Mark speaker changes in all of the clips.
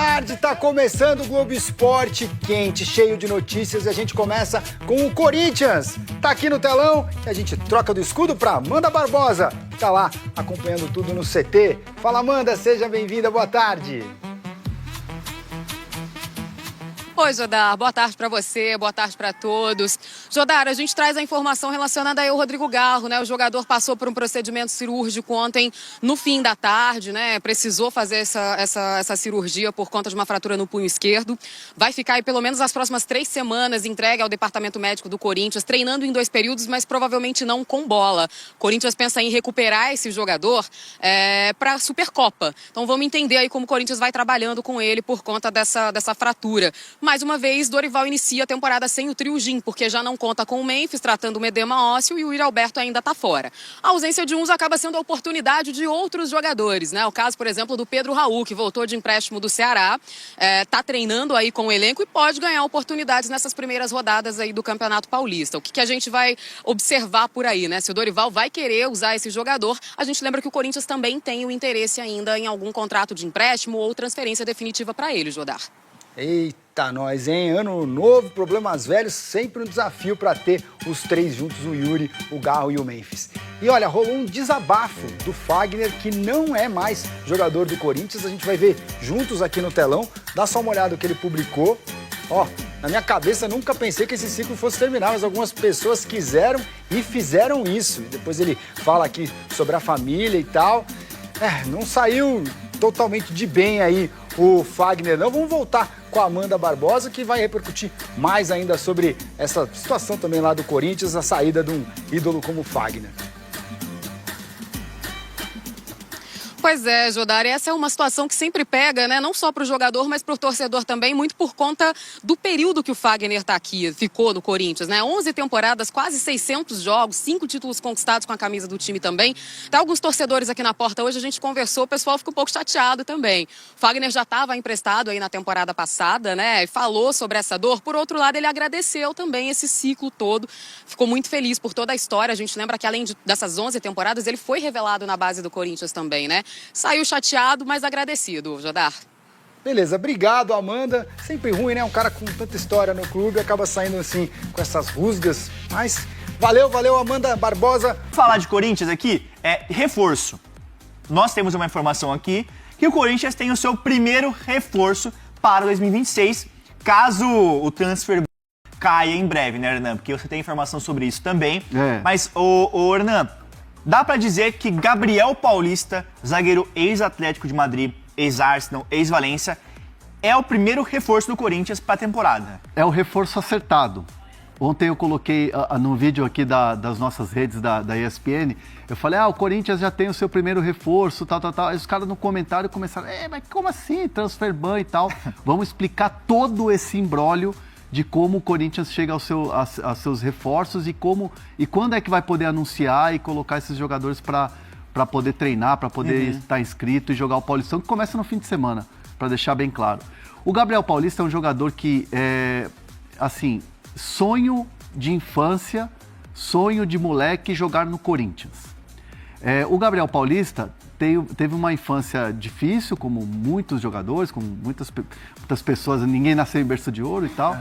Speaker 1: tarde, tá começando o Globo Esporte quente, cheio de notícias, e a gente começa com o Corinthians. Tá aqui no telão e a gente troca do escudo pra Amanda Barbosa, que tá lá acompanhando tudo no CT. Fala, Amanda, seja bem-vinda, boa tarde.
Speaker 2: Oi, Jodar. Boa tarde para você, boa tarde para todos. Jodar, a gente traz a informação relacionada ao Rodrigo Garro, né? O jogador passou por um procedimento cirúrgico ontem no fim da tarde, né? Precisou fazer essa cirurgia por conta de uma fratura no punho esquerdo. Vai ficar aí pelo menos as próximas 3 semanas entregue ao departamento médico do Corinthians, treinando em 2 períodos, mas provavelmente não com bola. O Corinthians pensa em recuperar esse jogador para a Supercopa. Então vamos entender aí como o Corinthians vai trabalhando com ele por conta dessa fratura. Mais uma vez, Dorival inicia a temporada sem o trio Jim, porque já não conta com o Memphis, tratando um edema ósseo, e o Yuri Alberto ainda está fora. A ausência de uns acaba sendo a oportunidade de outros jogadores, né? O caso, por exemplo, do Pedro Raul, que voltou de empréstimo do Ceará, está treinando aí com o elenco e pode ganhar oportunidades nessas primeiras rodadas aí do Campeonato Paulista. O que a gente vai observar por aí, né? Se o Dorival vai querer usar esse jogador, a gente lembra que o Corinthians também tem o interesse ainda em algum contrato de empréstimo ou transferência definitiva para ele, Jodar.
Speaker 1: Eita, nós, hein? Ano novo, problemas velhos, sempre um desafio para ter os 3 juntos, o Yuri, o Garro e o Memphis. E olha, rolou um desabafo do Fagner, que não é mais jogador do Corinthians, a gente vai ver juntos aqui no telão, dá só uma olhada no que ele publicou. Ó, na minha cabeça nunca pensei que esse ciclo fosse terminar, mas algumas pessoas quiseram e fizeram isso. Depois ele fala aqui sobre a família e tal. Não saiu totalmente de bem aí o Fagner, não. Vamos voltar com a Amanda Barbosa, que vai repercutir mais ainda sobre essa situação também lá do Corinthians, a saída de um ídolo como o Fagner.
Speaker 2: Pois é, Jodar, essa é uma situação que sempre pega, né? Não só para o jogador, mas para o torcedor também, muito por conta do período que o Fagner ficou no Corinthians, né? 11 temporadas, quase 600 jogos, 5 títulos conquistados com a camisa do time também. Tem alguns torcedores aqui na porta hoje, a gente conversou, o pessoal ficou um pouco chateado também. O Fagner já estava emprestado aí na temporada passada, né? Falou sobre essa dor. Por outro lado, ele agradeceu também esse ciclo todo. Ficou muito feliz por toda a história. A gente lembra que além dessas 11 temporadas, ele foi revelado na base do Corinthians também, né? Saiu chateado, mas agradecido, Jodar.
Speaker 1: Beleza, obrigado, Amanda. Sempre ruim, né? Um cara com tanta história no clube acaba saindo assim com essas rusgas. Mas valeu, Amanda Barbosa.
Speaker 3: Falar de Corinthians aqui é reforço. Nós temos uma informação aqui que o Corinthians tem o seu primeiro reforço para 2026, caso o transfer caia em breve, né, Hernan? Porque você tem informação sobre isso também. Mas, ô Hernan, dá pra dizer que Gabriel Paulista, zagueiro ex-Atlético de Madrid, ex-Arsenal, ex-Valência, é o primeiro reforço do Corinthians pra temporada. É o reforço acertado. Ontem eu coloquei no vídeo aqui das nossas redes da ESPN, eu falei, o Corinthians já tem o seu primeiro reforço, tal. Aí os caras no comentário começaram, mas como assim, transfer ban e tal? Vamos explicar todo esse imbróglio de como o Corinthians chega aos seus reforços e quando é que vai poder anunciar e colocar esses jogadores para poder treinar, para poder estar inscrito e jogar o Paulistão, que começa no fim de semana, para deixar bem claro. O Gabriel Paulista é um jogador que assim, sonho de infância, sonho de moleque jogar no Corinthians. O Gabriel Paulista teve uma infância difícil, como muitos jogadores, como muitas pessoas, ninguém nasceu em berço de ouro e tal,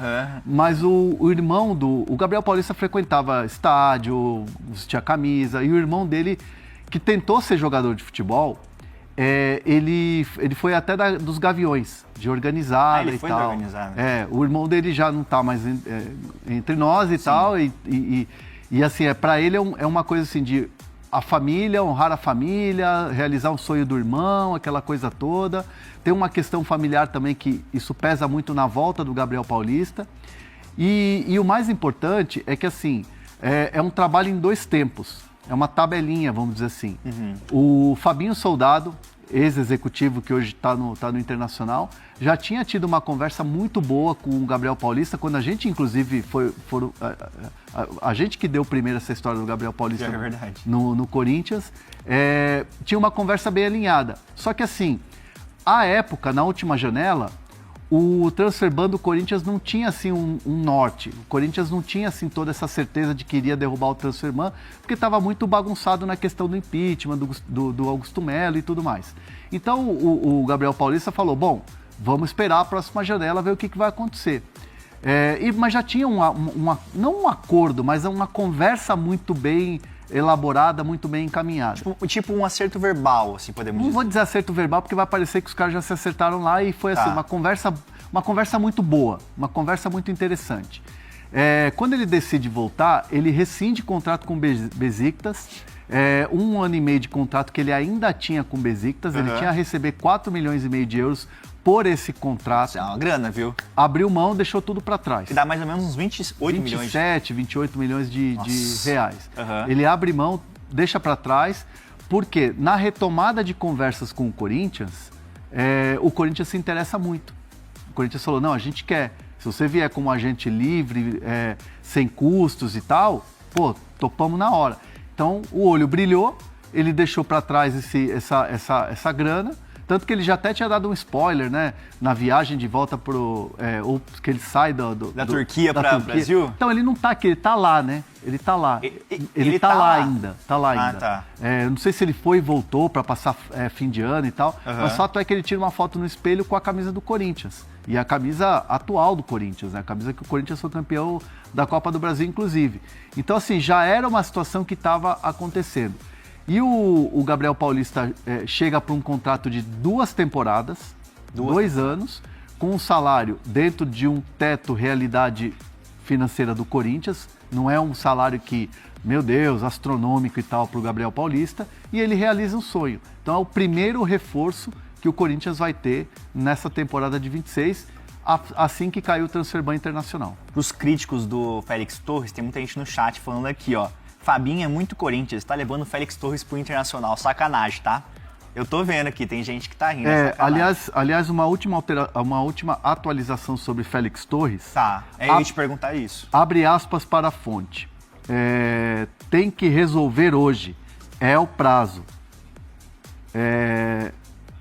Speaker 3: mas o irmão o Gabriel Paulista frequentava estádio, vestia camisa, e o irmão dele, que tentou ser jogador de futebol, ele foi até dos Gaviões, de organizada
Speaker 4: ele
Speaker 3: e
Speaker 4: foi
Speaker 3: tal.
Speaker 4: organizada.
Speaker 3: O irmão dele já não está mais entre nós e tal, e assim, para ele é uma coisa assim de a família, honrar a família, realizar um sonho do irmão, aquela coisa toda. Tem uma questão familiar também que isso pesa muito na volta do Gabriel Paulista. E o mais importante é que, assim, é um trabalho em 2 tempos. É uma tabelinha, vamos dizer assim. O Fabinho Soldado, ex-executivo que hoje está no Internacional, já tinha tido uma conversa muito boa com o Gabriel Paulista, quando a gente, inclusive, a gente que deu primeiro essa história do Gabriel Paulista no Corinthians, tinha uma conversa bem alinhada. Só que, assim, à época, na última janela, o transfer ban do Corinthians não tinha assim um norte. O Corinthians não tinha assim toda essa certeza de que iria derrubar o transfer ban, porque estava muito bagunçado na questão do impeachment, do Augusto Melo e tudo mais. Então o Gabriel Paulista falou, bom,
Speaker 4: vamos esperar a próxima janela, ver o que vai acontecer. Mas já tinha não um acordo, mas uma conversa muito bem elaborada, muito bem encaminhada.
Speaker 3: Tipo um acerto verbal, assim, podemos dizer.
Speaker 4: Não vou dizer acerto verbal, porque vai parecer que os caras já se acertaram lá e foi assim, uma conversa muito boa, uma conversa muito interessante. Quando ele decide voltar, ele rescinde contrato com o Besiktas, 1 ano e meio de contrato que ele ainda tinha com o Besiktas, ele tinha a receber 4,5 milhões de euros por esse contrato.
Speaker 3: Isso é uma grana, viu?
Speaker 4: Abriu mão, deixou tudo para trás.
Speaker 3: Que dá mais ou menos uns 28 milhões.
Speaker 4: 27, 28 milhões de reais. Ele abre mão, deixa para trás, porque na retomada de conversas com o Corinthians, o Corinthians se interessa muito. O Corinthians falou, não, a gente quer, se você vier como agente livre, sem custos e tal, pô, topamos na hora. Então, o olho brilhou, ele deixou para trás essa grana, tanto que ele já até tinha dado um spoiler, né? Na viagem de volta ou que ele sai da
Speaker 3: Turquia para o Brasil?
Speaker 4: Então, ele não tá aqui, ele tá lá, né? Ele tá lá. Ele tá lá ainda. Tá lá ainda.
Speaker 3: Tá.
Speaker 4: Não sei se ele foi e voltou para passar fim de ano e tal, mas o fato é que ele tira uma foto no espelho com a camisa do Corinthians. E a camisa atual do Corinthians, né? A camisa que o Corinthians foi campeão da Copa do Brasil, inclusive. Então, assim, já era uma situação que estava acontecendo. E o Gabriel Paulista chega para um contrato de 2 temporadas, 2 anos, com um salário dentro de um teto realidade financeira do Corinthians. Não é um salário que, meu Deus, astronômico e tal para o Gabriel Paulista. E ele realiza um sonho. Então é o primeiro reforço que o Corinthians vai ter nessa temporada de 26, assim que caiu o Transferban Internacional.
Speaker 3: Para os críticos do Félix Torres, tem muita gente no chat falando aqui, ó. Fabinho é muito Corinthians, tá levando o Félix Torres pro Internacional. Sacanagem, tá? Eu tô vendo aqui, tem gente que tá rindo.
Speaker 4: Aliás, uma última atualização sobre Félix Torres.
Speaker 3: Tá, eu ia te perguntar isso.
Speaker 4: Abre aspas para a fonte. Tem que resolver hoje. É o prazo.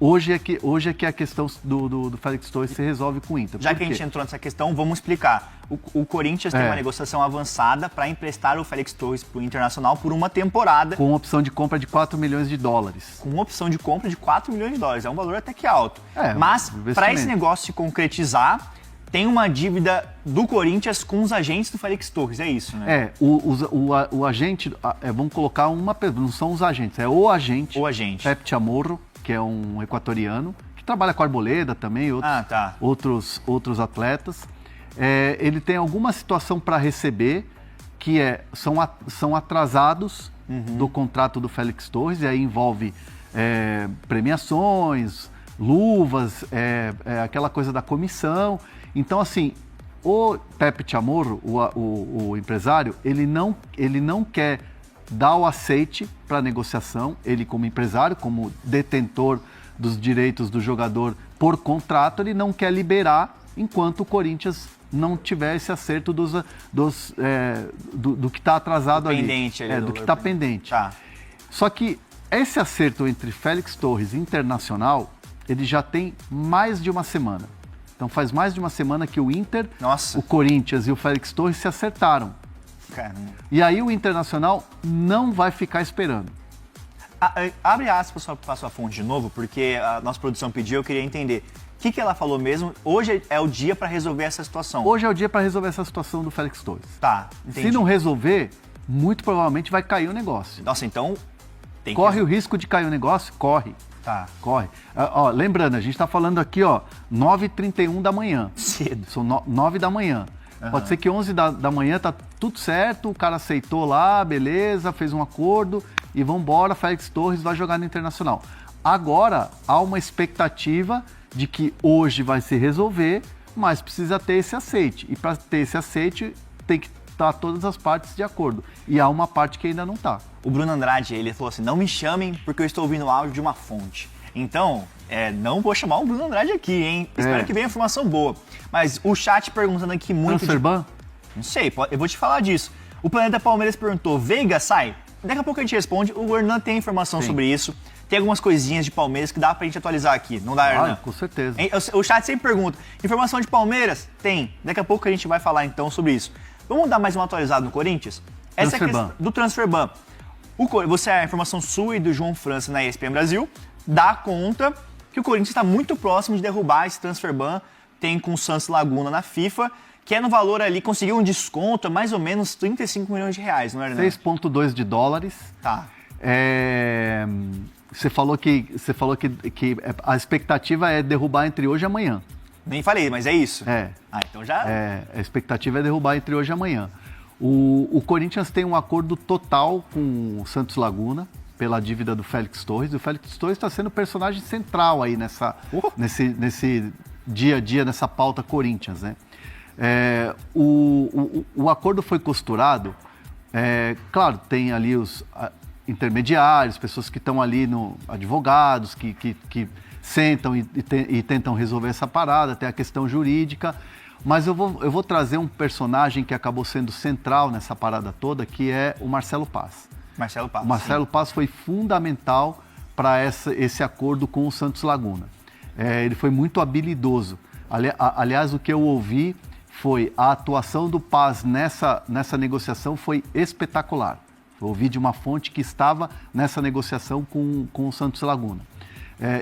Speaker 4: Hoje é que a questão do Félix Torres se resolve com o Inter.
Speaker 3: Já que a gente entrou nessa questão, vamos explicar. O Corinthians tem uma negociação avançada para emprestar o Félix Torres para o Internacional por uma temporada.
Speaker 4: Com opção de compra de 4 milhões de dólares.
Speaker 3: Com opção de compra de 4 milhões de dólares. É um valor até que alto. Mas, para esse negócio se concretizar, tem uma dívida do Corinthians com os agentes do Félix Torres, é isso, né?
Speaker 4: O agente, vamos colocar não são os agentes, é o agente.
Speaker 3: O agente.
Speaker 4: Pepe Chamorro, que é um equatoriano, que trabalha com a Arboleda também, outros atletas. Ele tem alguma situação para receber, que são atrasados do contrato do Félix Torres, e aí envolve premiações, luvas, aquela coisa da comissão. Então, assim, o Pepe Chamorro, o empresário, ele não quer dar o aceite para a negociação, ele como empresário, como detentor dos direitos do jogador por contrato, ele não quer liberar enquanto o Corinthians não tiver esse acerto do que está atrasado
Speaker 3: pendente
Speaker 4: ali. Do que está pendente. Tá. Só que esse acerto entre Félix Torres e Internacional, ele já tem mais de uma semana. Então faz mais de uma semana que o Inter, o Corinthians e o Félix Torres se acertaram.
Speaker 3: Caramba.
Speaker 4: E aí o Internacional não vai ficar esperando.
Speaker 3: Abre aspas para a sua fonte de novo, porque a nossa produção pediu, eu queria entender. O que ela falou mesmo? Hoje é o dia para resolver essa situação.
Speaker 4: Hoje é o dia para resolver essa situação do Félix Torres.
Speaker 3: Tá, entendi.
Speaker 4: Se não resolver, muito provavelmente vai cair o negócio.
Speaker 3: Nossa, então...
Speaker 4: Corre o risco de cair o negócio? Corre.
Speaker 3: Tá.
Speaker 4: Corre. Lembrando, a gente está falando aqui, 9h31 da manhã.
Speaker 3: Cedo.
Speaker 4: São 9 da manhã. Pode ser que 11 da manhã tá tudo certo, o cara aceitou lá, beleza, fez um acordo e vambora, Félix Torres vai jogar no Internacional. Agora, há uma expectativa de que hoje vai se resolver, mas precisa ter esse aceite. E para ter esse aceite, tem que estar todas as partes de acordo. E há uma parte que ainda não está.
Speaker 3: O Bruno Andrade, ele falou assim, não me chamem porque eu estou ouvindo o áudio de uma fonte. Então, não vou chamar o Bruno Andrade aqui, hein? Espero que venha informação boa. Mas o chat perguntando aqui muito...
Speaker 4: Transferban?
Speaker 3: Não sei, eu vou te falar disso. O Planeta Palmeiras perguntou, Veiga sai? Daqui a pouco a gente responde, o Hernan tem informação sobre isso. Tem algumas coisinhas de Palmeiras que dá pra gente atualizar aqui, não dá, Hernan?
Speaker 4: Com certeza.
Speaker 3: O chat sempre pergunta, informação de Palmeiras? Tem. Daqui a pouco a gente vai falar então sobre isso. Vamos dar mais uma atualizada no Corinthians? Essa é a questão do Transferban. Você é a informação sua e do João França na ESPN Brasil, dá conta que o Corinthians está muito próximo de derrubar esse transfer ban, tem com o Santos Laguna na FIFA, que é no valor ali, conseguiu um desconto, mais ou menos 35 milhões de reais, não é, Hernani?
Speaker 4: 6,2 de dólares.
Speaker 3: Tá.
Speaker 4: Você falou que a expectativa é derrubar entre hoje e amanhã.
Speaker 3: Nem falei, mas é isso? Então já...
Speaker 4: A expectativa é derrubar entre hoje e amanhã. O Corinthians tem um acordo total com o Santos Laguna pela dívida do Félix Torres. O Félix Torres está sendo personagem central aí nesse dia a dia, nessa pauta Corinthians, né? O acordo foi costurado, claro, tem ali os intermediários, pessoas que estão ali, advogados, que sentam e tentam resolver essa parada, tem a questão jurídica, mas eu vou trazer um personagem que acabou sendo central nessa parada toda, que é o Marcelo Paz.
Speaker 3: Marcelo Paz.
Speaker 4: O Marcelo Paz foi fundamental para esse acordo com o Santos Laguna. Ele foi muito habilidoso. Aliás, o que eu ouvi foi a atuação do Paz nessa negociação foi espetacular. Eu ouvi de uma fonte que estava nessa negociação com o Santos Laguna.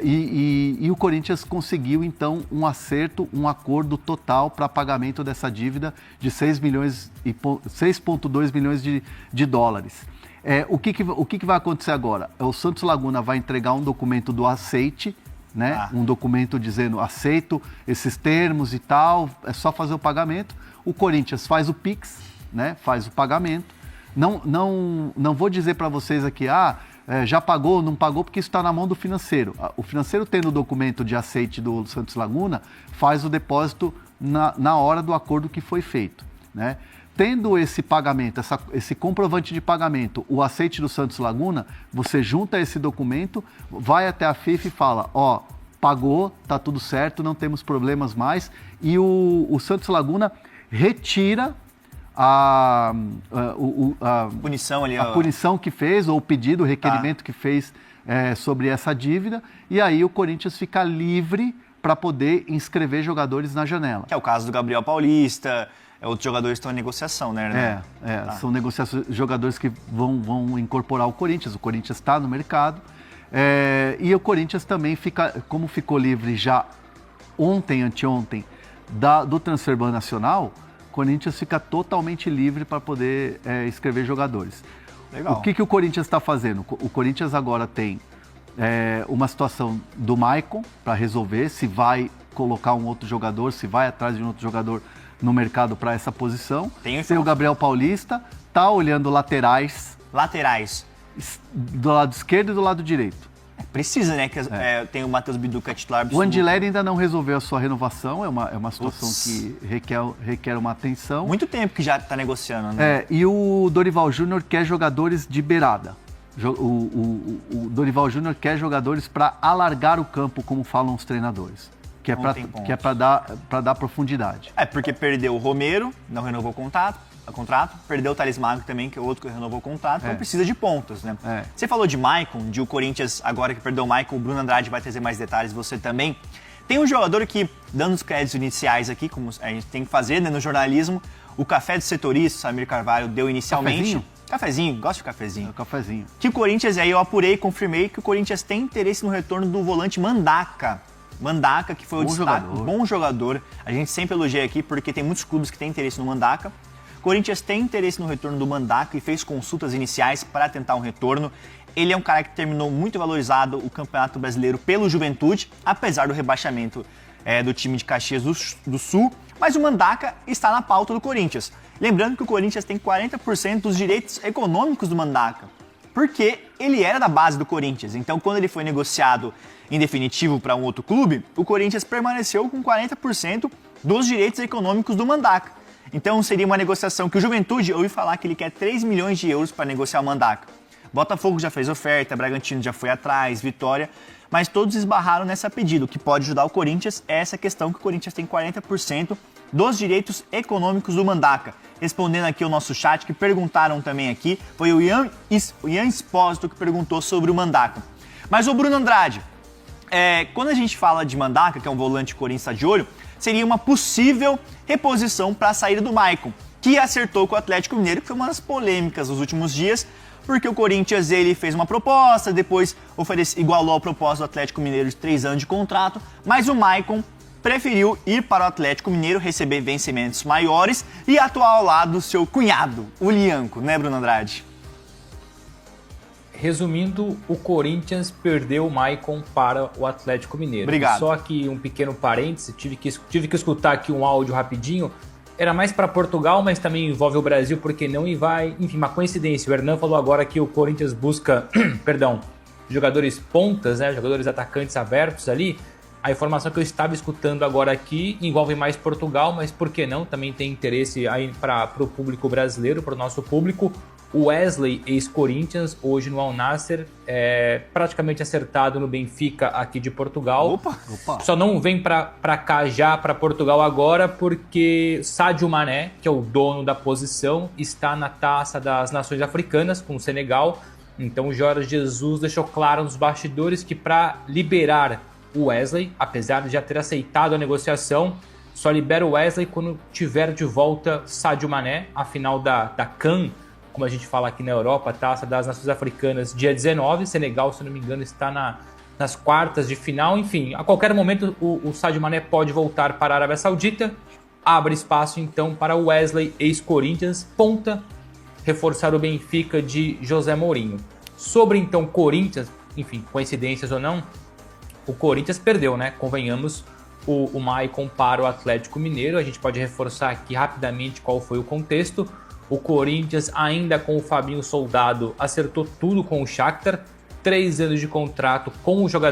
Speaker 4: E o Corinthians conseguiu, então, um acerto, um acordo total para pagamento dessa dívida de 6,2 milhões de dólares. O que vai acontecer agora? O Santos Laguna vai entregar um documento do aceite, né? Um documento dizendo aceito esses termos e tal, é só fazer o pagamento. O Corinthians faz o Pix, né? Faz o pagamento. Não vou dizer para vocês aqui, já pagou, não pagou, porque isso está na mão do financeiro. O financeiro, tendo o documento de aceite do Santos Laguna, faz o depósito na hora do acordo que foi feito, né? Tendo esse pagamento, esse comprovante de pagamento, o aceite do Santos Laguna, você junta esse documento, vai até a FIFA e fala, pagou, tá tudo certo, não temos problemas mais, e o Santos Laguna retira a
Speaker 3: punição ali,
Speaker 4: a punição que fez, ou o pedido, o requerimento que fez sobre essa dívida, e aí o Corinthians fica livre para poder inscrever jogadores na janela.
Speaker 3: Que é o caso do Gabriel Paulista, outros jogadores estão em negociação, né?
Speaker 4: São negociações, jogadores que vão incorporar o Corinthians está no mercado, e o Corinthians também como ficou livre já anteontem, do transfer ban nacional, o Corinthians fica totalmente livre para poder inscrever jogadores.
Speaker 3: Legal.
Speaker 4: O que o Corinthians está fazendo? O Corinthians agora tem uma situação do Maicon para resolver, se vai colocar um outro jogador, se vai atrás de um outro jogador no mercado para essa posição. Tem o Gabriel Paulista, tá olhando laterais. Do lado esquerdo e do lado direito.
Speaker 3: Precisa, né? Tem o Matheus Bidu, que é titular absoluto.
Speaker 4: O Andileri ainda não resolveu a sua renovação, é uma situação que requer uma atenção.
Speaker 3: Muito tempo que já está negociando, né?
Speaker 4: E o Dorival Júnior quer jogadores de beirada. O Dorival Júnior quer jogadores para alargar o campo, como falam os treinadores. Que é para dar profundidade.
Speaker 3: Porque perdeu o Romero, não renovou o contrato, perdeu o Thales Magno também, que é outro que renovou o contrato, então precisa de pontos, né? Você falou de Maicon, de o Corinthians, agora que perdeu o Maicon, o Bruno Andrade vai trazer mais detalhes, você também. Tem um jogador que, dando os créditos iniciais aqui, como a gente tem que fazer, né, no jornalismo, o café do setorista, Samir Carvalho, deu inicialmente... Cafezinho, gosto de cafezinho.
Speaker 4: Cafezinho.
Speaker 3: Que o Corinthians, aí eu apurei, confirmei que o Corinthians tem interesse no retorno do volante Mandaca, que foi o destaque, bom jogador. A gente sempre elogia aqui porque tem muitos clubes que têm interesse no Mandaca. O Corinthians tem interesse no retorno do Mandaca e fez consultas iniciais para tentar um retorno. Ele é um cara que terminou muito valorizado o Campeonato Brasileiro pelo Juventude, apesar do rebaixamento do time de Caxias do Sul. Mas o Mandaca está na pauta do Corinthians. Lembrando que o Corinthians tem 40% dos direitos econômicos do Mandaca, porque ele era da base do Corinthians. Então, quando ele foi negociado em definitivo para um outro clube, o Corinthians permaneceu com 40% dos direitos econômicos do Mandaca. Então, seria uma negociação que o Juventude, eu ouvi falar que ele quer 3 milhões de euros para negociar o Mandaca. Botafogo já fez oferta, Bragantino já foi atrás, Vitória, mas todos esbarraram nessa pedido. O que pode ajudar o Corinthians é essa questão que o Corinthians tem 40% dos direitos econômicos do Mandaca. Respondendo aqui ao nosso chat, que perguntaram também aqui, foi o Ian Espósito que perguntou sobre o Mandaca. Mas o Bruno Andrade, quando a gente fala de Mandaca, que é um volante que o Corinthians está de olho, seria uma possível reposição para a saída do Maicon, que acertou com o Atlético Mineiro, que foi uma das polêmicas nos últimos dias, porque o Corinthians ele fez uma proposta, depois igualou a proposta do Atlético Mineiro de 3 anos de contrato, mas o Maicon preferiu ir para o Atlético Mineiro, receber vencimentos maiores e atuar ao lado do seu cunhado, o Lianco, né, Bruno Andrade?
Speaker 5: Resumindo, o Corinthians perdeu o Maicon para o Atlético Mineiro.
Speaker 3: Obrigado.
Speaker 5: Só que um pequeno parêntese, tive que escutar aqui um áudio rapidinho. Era mais para Portugal, mas também envolve o Brasil, porque não e vai. Enfim, uma coincidência. O Hernan falou agora que o Corinthians busca, perdão, jogadores pontas, né, jogadores atacantes abertos ali. A informação que eu estava escutando agora aqui envolve mais Portugal, mas por que não? Também tem interesse aí para o público brasileiro, para o nosso público. O Wesley, ex-Corinthians, hoje no Al Nassr, praticamente acertado no Benfica aqui de Portugal.
Speaker 3: Opa.
Speaker 5: Só não vem para cá já, para Portugal agora, porque Sadio Mané, que é o dono da posição, está na Taça das Nações Africanas com o Senegal. Então o Jorge Jesus deixou claro nos bastidores que para liberar o Wesley, apesar de já ter aceitado a negociação, só libera o Wesley quando tiver de volta Sadio Mané, a final da CAN, como a gente fala aqui na Europa, a Taça das Nações Africanas, dia 19. Senegal, se não me engano, está nas quartas de final. Enfim, a qualquer momento o Sadio Mané pode voltar para a Arábia Saudita. Abre espaço, então, para o Wesley, ex-Corinthians, ponta, reforçar o Benfica de José Mourinho. Sobre, então, Corinthians, enfim, coincidências ou não, o Corinthians perdeu, né? Convenhamos, o Maicon para o Atlético Mineiro. A gente pode reforçar aqui rapidamente qual foi o contexto. O Corinthians, ainda com o Fabinho Soldado, acertou tudo com o Shakhtar. 3 anos de contrato com o jogador.